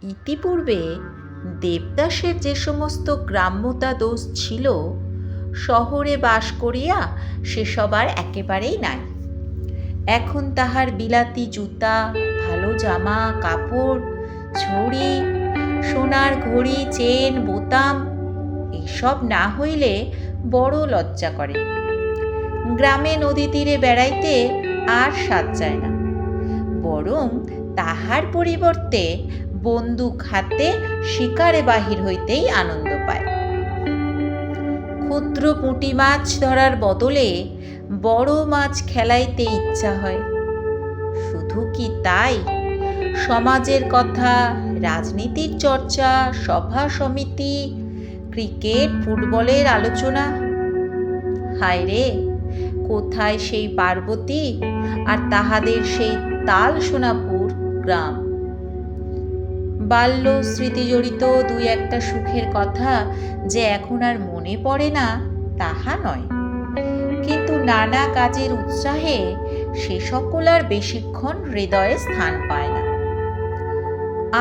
ইতিপূর্বে দেবদাসের যে সমস্ত গ্রাম্যতা দোষ ছিল, শহরে বাস করিয়া সেসব আর একেবারেই নাই। এখন তাহার বিলাতি জুতা, ভালো জামা কাপড়, ছড়ি, সোনার ঘড়ি, চেন, বোতাম এসব না হইলে বড় লজ্জা করে। গ্রামে নদী তীরে বেড়াইতে আর সাধ যায় না, বরং তাহার পরিবর্তে বন্দুক হাতে শিকারে বাহির হইতেই আনন্দ পায়। ক্ষুদ্র পুঁটি মাছ ধরার বদলে বড় মাছ খেলাইতে ইচ্ছা হয়। শুধু কি তাই, সমাজের কথা, রাজনীতির চর্চা, সভা সমিতি, ক্রিকেট ফুটবলের আলোচনা। হায় রে, কোথায় সেই পার্বতী আর তাহাদের সেই তাল সোনাপুর গ্রাম! বাল্য স্মৃতিজড়িত দুই একটা সুখের কথা যে এখন আর মনে পড়ে না তাহা নয়, কিন্তু নানা কাজের উৎসাহে সে সকল আর বেশিক্ষণ হৃদয়ে স্থান পায় না।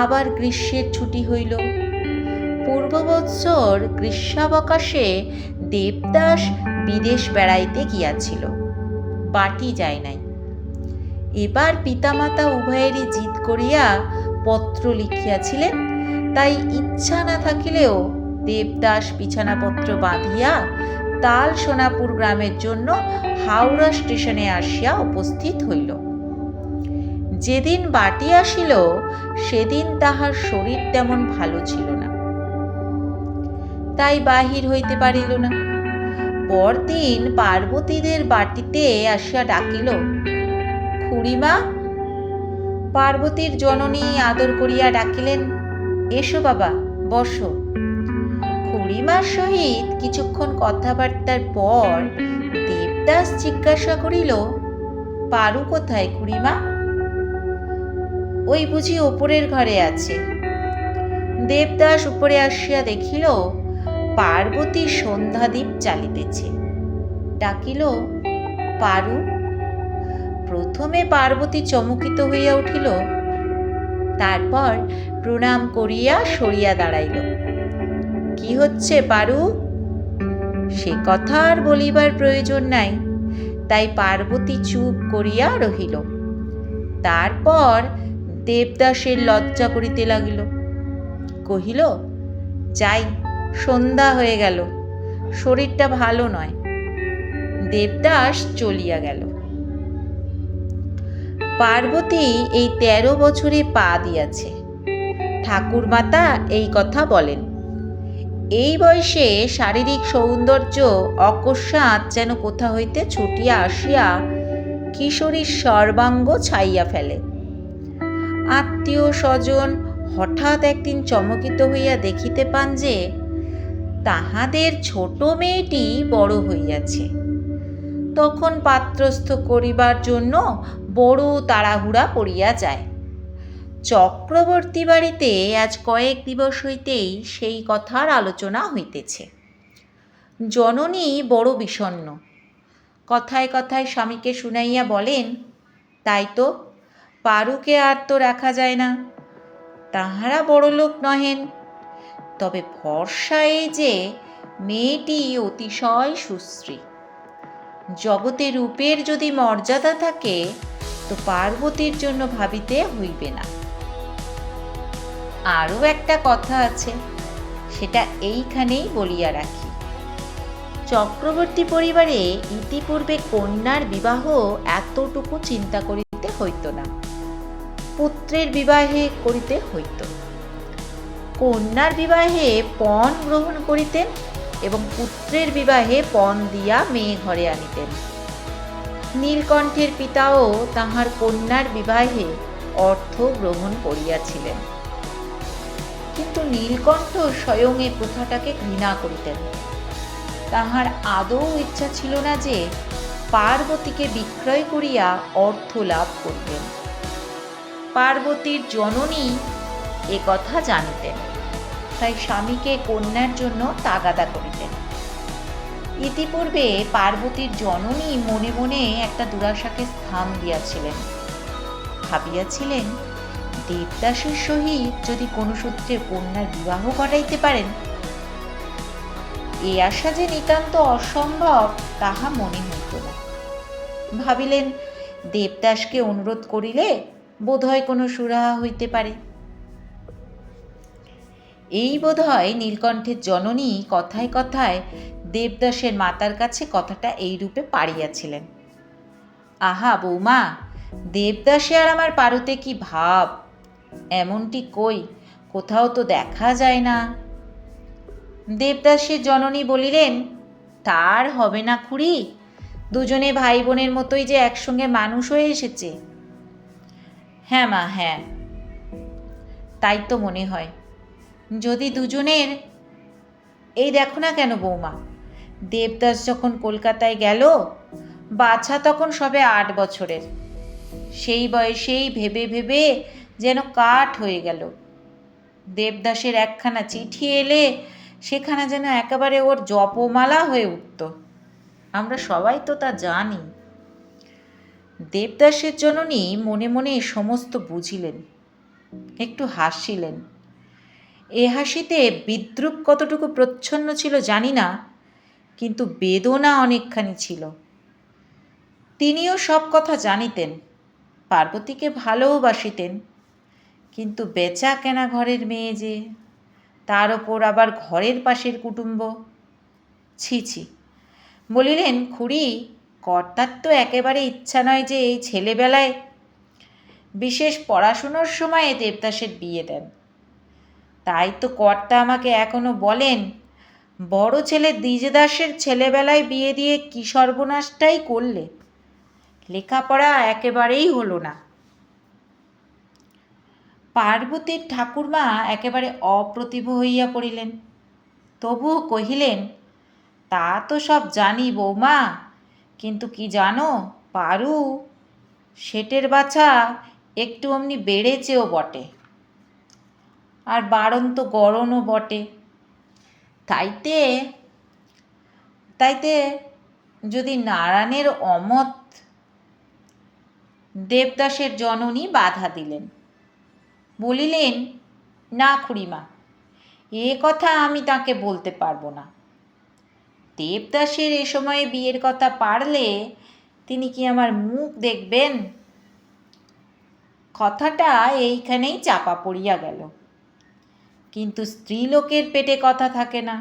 আবার গ্রীষ্মের ছুটি হইল। পূর্ববৎসর গ্রীষ্মাবকাশে দেবদাস বিদেশ বেড়াইতে গিয়াছিল, বাটি যায় নাই। এবার পিতামাতা উভয়েরই জিদ করিয়া পত্র লিখিয়াছিলেন, তাই ইচ্ছা না থাকিলেও দেবদাস বিছানাপত্র বাঁধিয়া তাল সোনাপুর গ্রামের জন্য হাওড়া স্টেশনে আসিয়া উপস্থিত হইল। যেদিন বাটি আসিল সেদিন তাহার শরীর তেমন ভালো ছিল না, তাই বাহির হইতে পারিল না। পরদিন পার্বতীদের বাটিতে আসিয়া ডাকিল, খুড়িমা। পার্বতীর জননী আদর করিয়া ডাকিলেন, এসো বাবা, বসো। খুড়িমার সহিত কিছুক্ষণ কথাবার্তার পর দেবদাস জিজ্ঞাসা করিল, পারু কোথায় খুড়িমা? ওই বুঝি ওপরের ঘরে আছে। দেবদাস উপরে আসিয়া দেখিল পার্বতী সন্ধ্যাদীপ জ্বালিতেছে। ডাকিল, পারু। প্রথমে পার্বতী চমকিত হইয়া উঠিল, তারপর প্রণাম করিয়া সরিয়া দাঁড়াইল। কি হচ্ছে পারু? সে কথা আর বলিবার প্রয়োজন নাই, তাই পার্বতী চুপ করিয়া রহিল। তারপর দেবদাসের লজ্জা করিতে লাগিল। কহিল, যাই, সন্ধ্যা হয়ে গেল, শরীরটা ভালো নয়। দেবদাস চলিয়া গেল। পার্বতী এই 13 বছরে পা দিয়াছে। ঠাকুরমাতা এই কথা বলেন। এই বয়সে শারীরিক সৌন্দর্য অকস্মাৎ যেন কোথা হইতে ছুটিয়া আসিয়া কিশোরীর সর্বাঙ্গ ছাইয়া ফেলে। আত্মীয় স্বজন হঠাৎ একদিন চমকিত হইয়া দেখিতে পান যে তাহাদের ছোট মেয়েটি বড় হইয়াছে। তখন পাত্রস্থ করিবার জন্য বড় তাড়াহুড়া পড়িয়া যায়। চক্রবর্তী বাড়িতে আজ কয়েক দিবস হইতেই সেই কথার আলোচনা হইতেছে। জননী বড় বিষণ্ণ। কথায় কথায় স্বামীকে শুনাইয়া বলেন, তাই তো, পারুকে আর তো রাখা যায় না। তাহারা বড়লোক নহেন, তবে ভরসা এই যে মেয়েটি অতিশয় সুশ্রী। জগতে রূপের যদি মর্যাদা থাকে তো পার্বতীর জন্য ভাবিতে হইবে না। আরও একটা কথা আছে, সেটা এইখানেই বলিয়া রাখি। চক্রবর্তী পরিবারে ইতিপূর্বে কন্যার বিবাহ এতটুকু চিন্তা করিতে হইত না, পুত্রের বিবাহে করিতে হইত। কন্যার বিবাহে পণ গ্রহণ করিতেন এবং পুত্রের বিবাহে পণ দিয়া মেয়ে ঘরে আনিতেন। নীলকণ্ঠের পিতাও তাহার কন্যার বিবাহে অর্থ গ্রহণ করিয়াছিলেন, কিন্তু নীলকণ্ঠ স্বয়ং এ প্রথাটাকে ঘৃণা করিতেন। তাহার আদৌ ইচ্ছা ছিল না যে পার্বতীকে বিক্রয় করিয়া অর্থ লাভ করিতেন। পার্বতীর জননী এ কথা জানিতেন, তাই স্বামীকে কন্যার জন্য তাগাদা করিতেন। ইতিপূর্বে পার্বতীর জননী মনে মনে একটা দুরাশাকে স্থান দিয়াছিলেন। ভাবিয়াছিলেন, দেবদাসের সহিত যদি কোনো সূত্রে কন্যার বিবাহ করাইতে পারেন, এ আশা যে নিতান্ত অসম্ভব তাহা মনে হইত না। ভাবিলেন, দেবদাসকে অনুরোধ করিলে বোধহয় কোনো সুরাহা হইতে পারে। এই বোধহয় নীলকণ্ঠের জননী কথায় কথায় দেবদাসের মাতার কাছে কথাটা এই রূপে পাড়িয়াছিলেন। আহা বৌমা, দেবদাসে আর আমার পারুতে কি ভাব, এমনটি কই কোথাও তো দেখা যায় না। দেবদাসের জননী বলিলেন, তার হবে না খুড়ি, দুজনে ভাই বোনের মতোই যে একসঙ্গে মানুষ হয়ে এসেছে। হ্যাঁ মা, হ্যাঁ, তাই তো মনে হয়। যদি দুজনের, এই দেখো না কেন বৌমা, দেবদাস যখন কলকাতায় গেল, বাছা তখন সবে 8 বছরের। সেই বয়সেই ভেবে ভেবে যেন কাঠ হয়ে গেল। দেবদাসের একখানা চিঠি এলে সেখানে যেন একেবারে ওর জপমালা হয়ে উঠত। আমরা সবাই তো তা জানি। দেবদাসের জননী মনে মনে সমস্ত বুঝিলেন, একটু হাসিলেন। এ হাসিতে বিদ্রূপ কতটুকু প্রচ্ছন্ন ছিল জানি না, কিন্তু বেদনা অনেকখানি ছিল। তিনিও সব কথা জানিতেন, পার্বতীকে ভালোবাসিতেন, কিন্তু বেচা কেনা ঘরের মেয়ে যে, তার ওপর আবার ঘরের পাশের কুটুম্ব, ছি ছি। বলিলেন, খুড়ি, কর্তার তো একেবারে ইচ্ছা নয় যে এই ছেলেবেলায় বিশেষ পড়াশুনোর সময়ে দেবদাসের বিয়ে দেন। তাই তো কর্তা আমাকে এখনো বলেন, বড় ছেলে দ্বিজদাসের ছেলেবেলায় বিয়ে দিয়ে কি সর্বনাশটাই করলে, লেখাপড়া একেবারেই হলো না। পার্বতীর ঠাকুরমা একেবারে অপ্রতিভ হইয়া পড়িলেন, তবুও কহিলেন, তা তো সব জানি বৌমা, কিন্তু কি জানো পারু, শেটের বাছা একটু অমনি বেড়েছেও বটে, আর বাড়ন্ত গড়নও বটে। তাইতে তাইতে যদি নারায়ণের অমত। দেবদাসের জননী বাধা দিলেন, বলিলেন, না খুড়িমা, এ কথা আমি তাকে বলতে পারবো না। দেবদাসের এ সময়ে বিয়ের কথা পারলে তিনি কি আমার মুখ দেখবেন? কথাটা এইখানেই চাপা পড়িয়া গেল। কিন্তু স্ত্রীলোকের পেটে কথা থাকে না।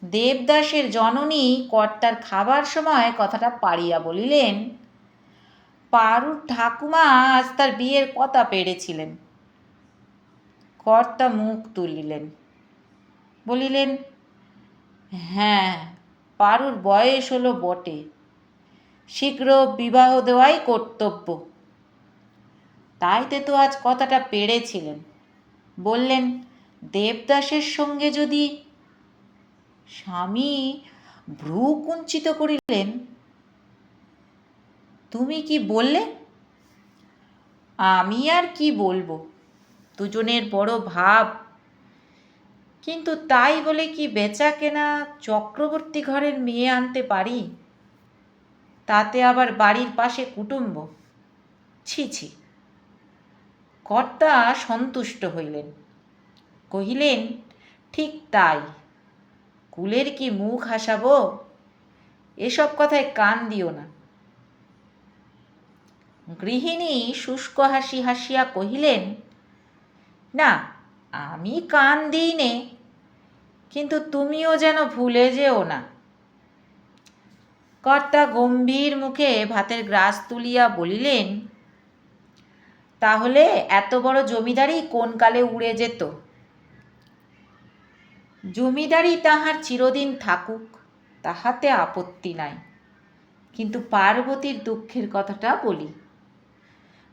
দেবদাসের জননী কর্তার খাবার সময় কথাটা পাড়িয়া বলিলেন, পারুর ঠাকুমা আজ তার বিয়ের কথা পেড়েছিলেন। কর্তা মুখ তুলিলেন, বলিলেন, হ্যাঁ, পারুর বয়স হলো বটে, শীঘ্র বিবাহ দেওয়াই কর্তব্য। তাইতে তো আজ কথাটা পেড়েছিলেন। বললেন, দেবদাসের সঙ্গে যদি। স্বামী ভ্রু কুঞ্চিত করিলেন, তুমি কি বললে? আমি আর কি বলবো, দুজনের বড় ভাব, কিন্তু তাই বলে কি বেচা কেনা চক্রবর্তী ঘরের মেয়ে আনতে পারি? তাতে আবার বাড়ির পাশে কুটুম্ব, ছি ছি। কর্তা সন্তুষ্ট হইলেন, কহিলেন, ঠিক তাই, কুলের কি মুখ হাসাবো, এসব কথায় কান দিও না। গৃহিণী শুষ্ক হাসি হাসিয়া কহিলেন, না, আমি কান দিই নে, কিন্তু তুমিও যেন ভুলে যেও না। কর্তা গম্ভীর মুখে ভাতের গ্রাস তুলিয়া বলিলেন, তাহলে এত বড় জমিদারি কোন কালে উড়ে যেত। জমিদারি তাহার চিরদিন থাকুক, তাহাতে আপত্তি নাই, কিন্তু পার্বতীর দুঃখের কথাটা বলি।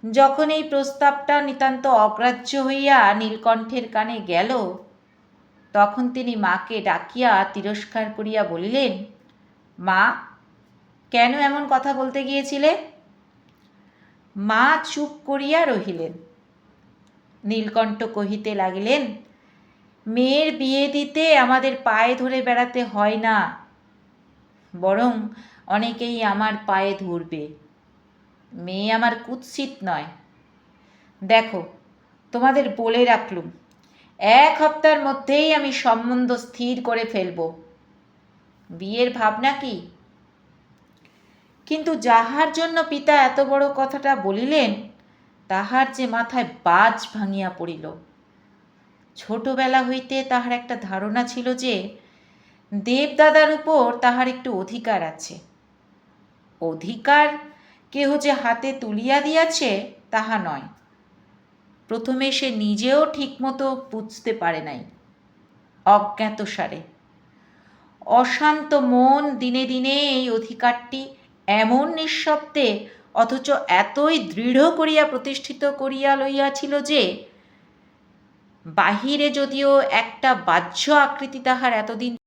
যখন এই প্রস্তাবটা নিতান্ত অগ্রাহ্য হইয়া নীলকণ্ঠের কানে গেল, তখন তিনি মাকে ডাকিয়া তিরস্কার করিয়া বলিলেন, মা, কেন এমন কথা বলতে গিয়েছিলে? মা চুপ করিয়া রহিলেন। নীলকণ্ঠ কহিতে লাগিলেন, মেয়ের বিয়ে দিতে আমাদের পায়ে ধরে বেড়াতে হয় না, বরং অনেকেই আমার পায়ে ধরবে। মেয়ে আমার কুৎসিত নয়। দেখো, তোমাদের বলে রাখলুম, 1 সপ্তাহের মধ্যেই আমি সম্বন্ধ স্থির করে ফেলব। বিয়ের ভাবনা কি? কিন্তু যাহার জন্য পিতা এত বড় কথাটা বলিলেন, তাহার যে মাথায় বাজ ভাঙিয়া পড়িল। ছোটবেলা হইতে তাহার একটা ধারণা ছিল যে দেবদাদার উপর তাহার একটু অধিকার আছে। অধিকার কেহ যে হাতে তুলিয়া দিয়াছে তাহা নয়, প্রথমে সে নিজেও ঠিকমতো বুঝতে পারে নাই। অজ্ঞাতসারে অশান্ত মন দিনে দিনে এই অধিকারটি এমন নিঃশব্দে অথচ এতই দৃঢ় করিয়া প্রতিষ্ঠিত করিয়া লইয়াছিল যে বাহিরে যদিও একটা বাহ্য আকৃতি তাহার এতদিন